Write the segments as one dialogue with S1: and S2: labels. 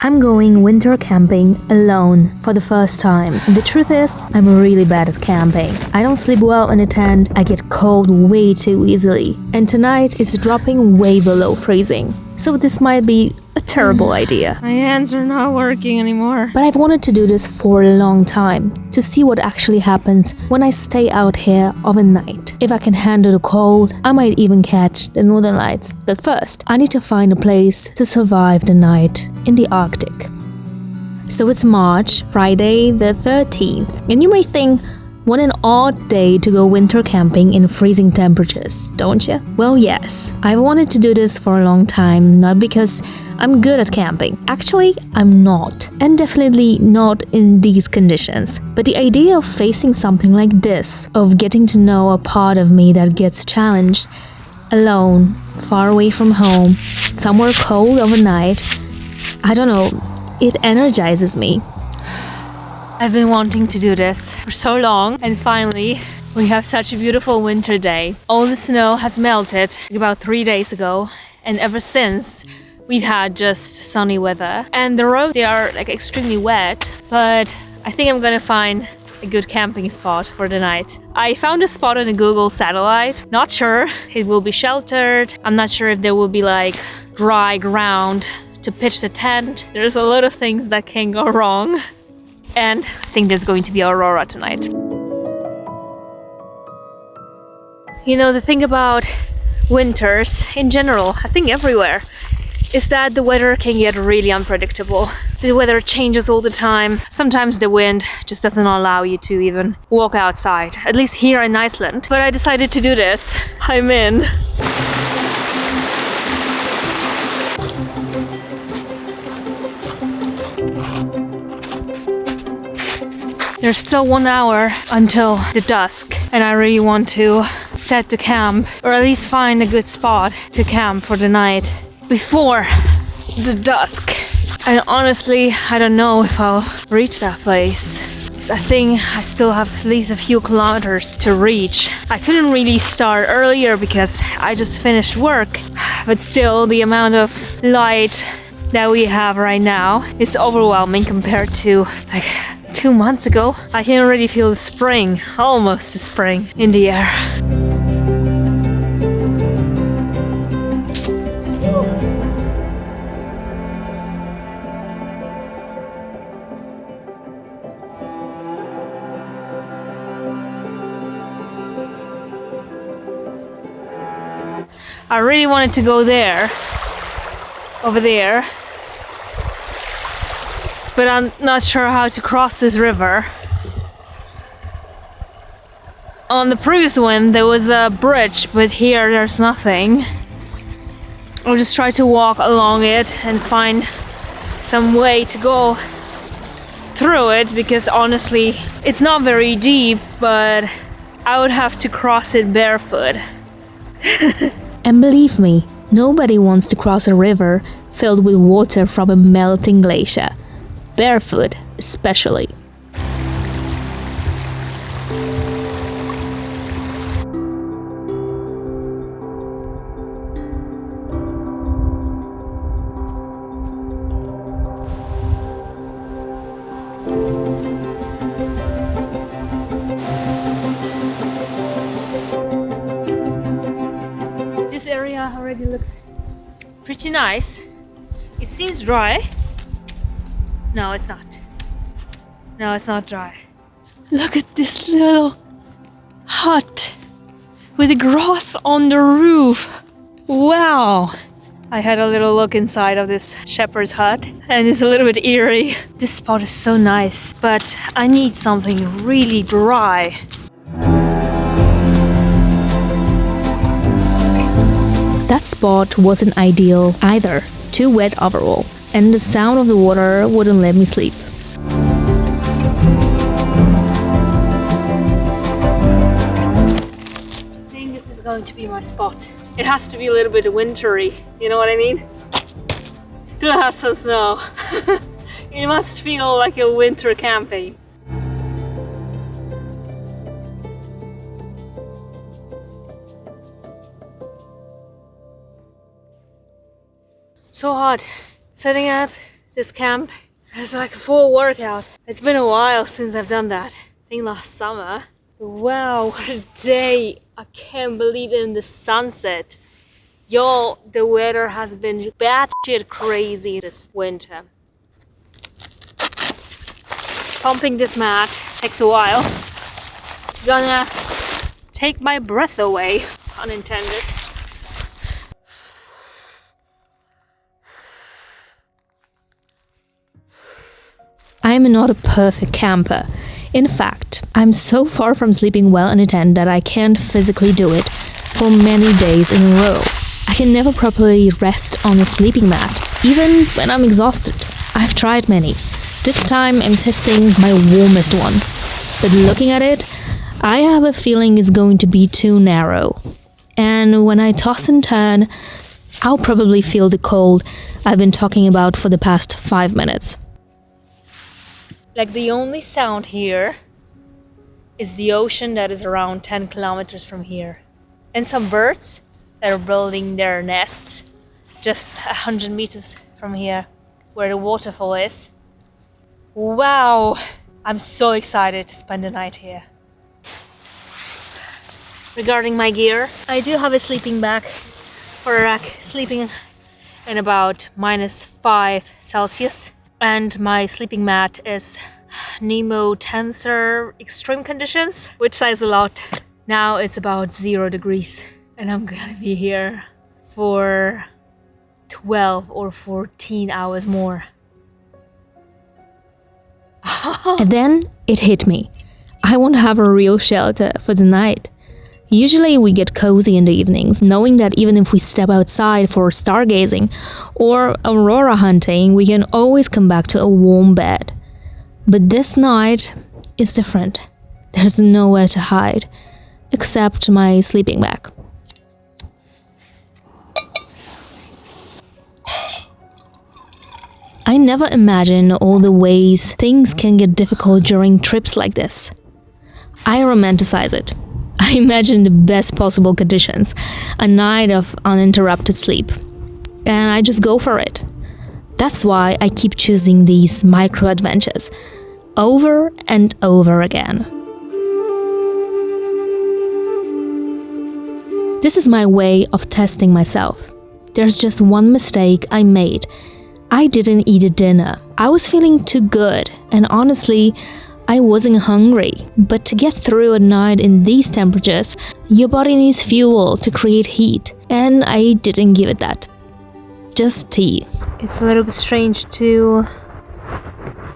S1: I'm going winter camping alone for the first time. The truth is, I'm really bad at camping. I don't sleep well in a tent, I get cold way too easily. And tonight it's dropping way below freezing. So this might be a terrible idea.
S2: My hands are not working anymore.
S1: But I've wanted to do this for a long time, to see what actually happens when I stay out here of a night. If I can handle the cold, I might even catch the northern lights. But first, I need to find a place to survive the night in the Arctic. So it's March, Friday the 13th, and you may think, what an odd day to go winter camping in freezing temperatures, don't you? Well, yes, I've wanted to do this for a long time, not because I'm good at camping. Actually, I'm not, and definitely not in these conditions. But the idea of facing something like this, of getting to know a part of me that gets challenged, alone, far away from home, somewhere cold overnight, I don't know, it energizes me.
S2: I've been wanting to do this for so long, and finally we have such a beautiful winter day. All the snow has melted about 3 days ago, and ever since we've had just sunny weather. And the roads, they are like extremely wet, but I think I'm gonna find a good camping spot for the night. I found a spot on a Google satellite. Not sure it will be sheltered. I'm not sure if there will be like dry ground to pitch the tent. There's a lot of things that can go wrong. And I think there's going to be aurora tonight. You know, the thing about winters in general, I think everywhere, is that the weather can get really unpredictable. The weather changes all the time. Sometimes the wind just doesn't allow you to even walk outside, at least here in Iceland. But I decided to do this. I'm in. There's still 1 hour until the dusk, and I really want to set the camp, or at least find a good spot to camp for the night before the dusk. And honestly, I don't know if I'll reach that place. I think I still have at least a few kilometers to reach. I couldn't really start earlier because I just finished work, but still the amount of light that we have right now is overwhelming compared to like 2 months ago. I can already feel the spring, almost the spring, in the air. I really wanted to go there, over there, but I'm not sure how to cross this river. On the previous one there was a bridge, but here there's nothing. I'll just try to walk along it and find some way to go through it, because honestly it's not very deep, but I would have to cross it barefoot.
S1: And believe me, nobody wants to cross a river filled with water from a melting glacier. Barefoot, especially.
S2: This area already looks pretty nice. It seems dry. No, it's not. No, it's not dry. Look at this little hut with the grass on the roof. Wow! I had a little look inside of this shepherd's hut, and it's a little bit eerie. This spot is so nice, but I need something really dry.
S1: That spot wasn't ideal either. Too wet overall, and the sound of the water wouldn't let me sleep.
S2: I think this is going to be my spot. It has to be a little bit wintry, you know what I mean? Still has some snow. It must feel like a winter camping. So hot. Setting up this camp is like a full workout. It's been a while since I've done that. I think last summer. Wow, what a day. I can't believe it in the sunset. Y'all, the weather has been batshit crazy this winter. Pumping this mat takes a while. It's gonna take my breath away, pun intended.
S1: I'm not a perfect camper. In fact, I'm so far from sleeping well in a tent that I can't physically do it for many days in a row. I can never properly rest on a sleeping mat, even when I'm exhausted. I've tried many. This time I'm testing my warmest one. But looking at it, I have a feeling it's going to be too narrow. And when I toss and turn, I'll probably feel the cold I've been talking about for the past 5 minutes.
S2: Like the only sound here is the ocean that is around 10 kilometers from here. And some birds that are building their nests just 100 meters from here, where the waterfall is. Wow! I'm so excited to spend the night here. Regarding my gear, I do have a sleeping bag for a rack, sleeping in about -5 Celsius. And my sleeping mat is Nemo Tensor Extreme Conditions, which says a lot. Now it's about 0 degrees and I'm gonna be here for 12 or 14 hours more.
S1: And then it hit me. I won't have a real shelter for the night. Usually we get cozy in the evenings, knowing that even if we step outside for stargazing or aurora hunting, we can always come back to a warm bed. But this night is different. There's nowhere to hide, except my sleeping bag. I never imagined all the ways things can get difficult during trips like this. I romanticize it. I imagine the best possible conditions, a night of uninterrupted sleep, and I just go for it. That's why I keep choosing these micro-adventures, over and over again. This is my way of testing myself. There's just one mistake I made. I didn't eat a dinner. I was feeling too good, and honestly, I wasn't hungry. But to get through a night in these temperatures, your body needs fuel to create heat, and I didn't give it that. Just tea.
S2: It's a little bit strange to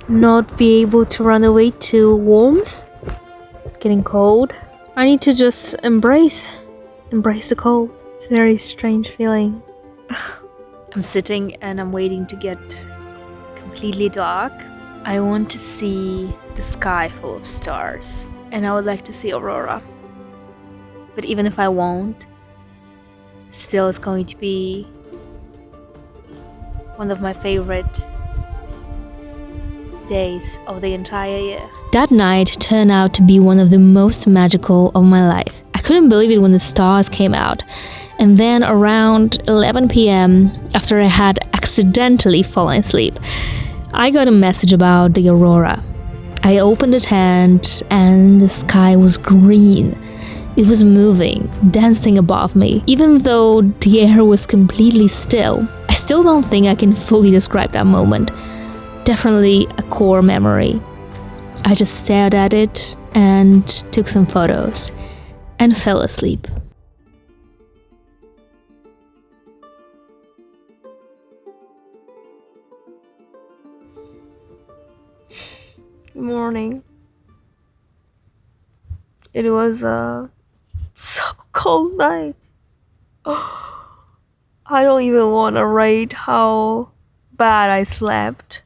S2: not be able to run away to warmth. It's getting cold. I need to just embrace the cold. It's a very strange feeling. I'm sitting and I'm waiting to get completely dark. I want to see the sky full of stars, and I would like to see aurora. But even if I won't, still it's going to be one of my favorite days of the entire year.
S1: That night turned out to be one of the most magical of my life. I couldn't believe it when the stars came out. And then around 11 p.m., after I had accidentally fallen asleep, I got a message about the aurora. I opened the tent and the sky was green. It was moving, dancing above me. Even though the air was completely still, I still don't think I can fully describe that moment. Definitely a core memory. I just stared at it and took some photos and fell asleep.
S2: Good morning. It was a so cold night. I don't even want to rate how bad I slept.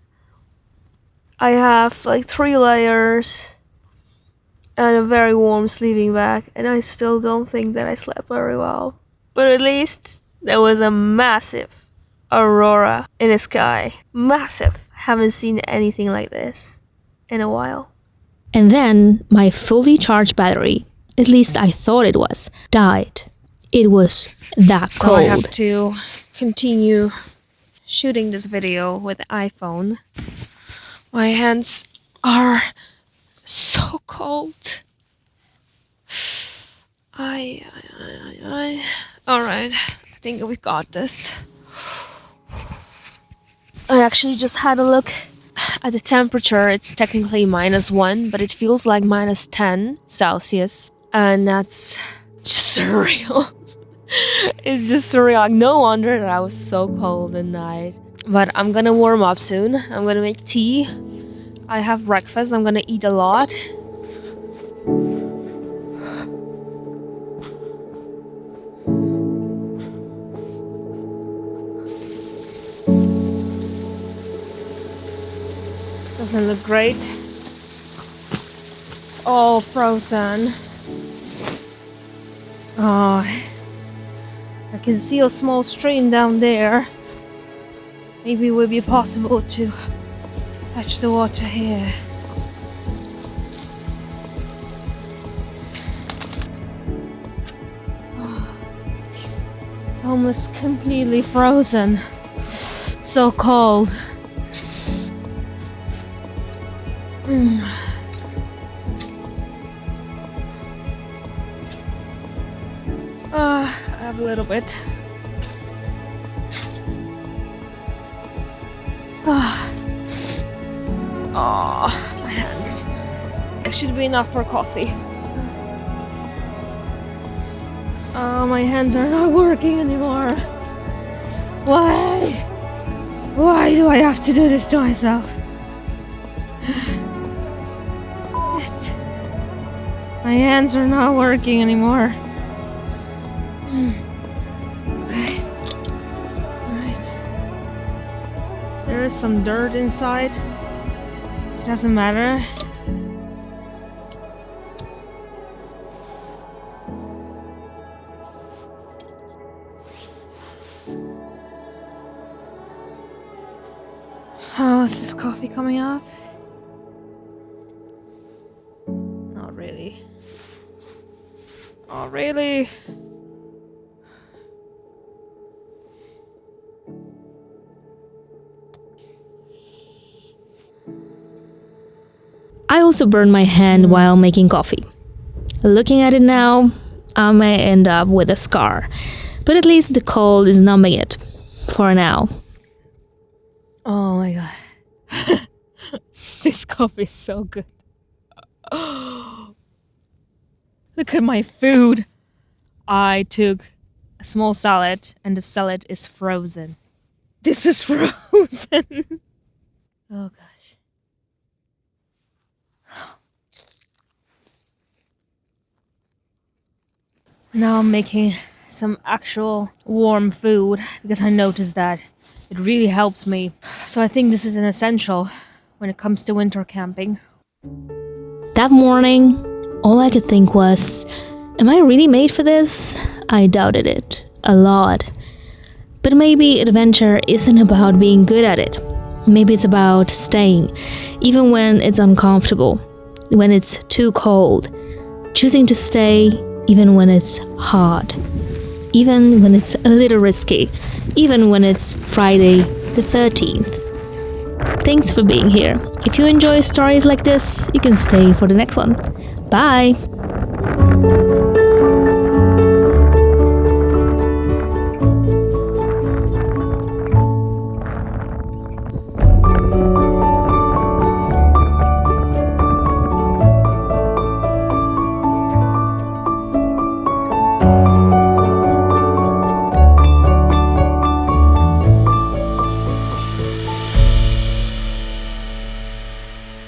S2: I have like 3 layers and a very warm sleeping bag, and I still don't think that I slept very well. But at least there was a massive aurora in the sky. Massive. I haven't seen anything like this in a while.
S1: And then my fully charged battery, at least I thought it was, died. It was that cold.
S2: So I have to continue
S1: shooting this video with iPhone. My hands are so cold. Alright, I think we got this. I actually just had a look at the temperature. It's technically -1, but it feels like -10 Celsius. And that's just surreal. It's just surreal. No wonder that I was so cold at night. But I'm gonna warm up soon. I'm gonna make tea. I have breakfast. I'm gonna eat a lot. Doesn't look great. It's all frozen. Oh, I can see a small stream down there. Maybe it will be possible to fetch the water here. It's almost completely frozen. So cold. I have a little bit. My hands. It should be enough for coffee. My hands are not working anymore. Why? Why do I have to do this to myself? My hands are not working anymore. Okay. Alright. There is some dirt inside. It doesn't matter. How is this coffee coming up? Not really. Not really. I also burned my hand while making coffee. Looking at it now, I may end up with a scar, but at least the cold is numbing it for now. Oh my god. This coffee is so good. Look at my food. I took a small salad and the salad is frozen. This is frozen. Oh gosh. Now I'm making some actual warm food because I noticed that it really helps me. So I think this is an essential when it comes to winter camping. That morning, all I could think was, am I really made for this? I doubted it a lot. But maybe adventure isn't about being good at it. Maybe it's about staying, even when it's uncomfortable, when it's too cold. Choosing to stay, even when it's hard. Even when it's a little risky. Even when it's Friday the 13th. Thanks for being here. If you enjoy stories like this, you can stay for the next one. Bye!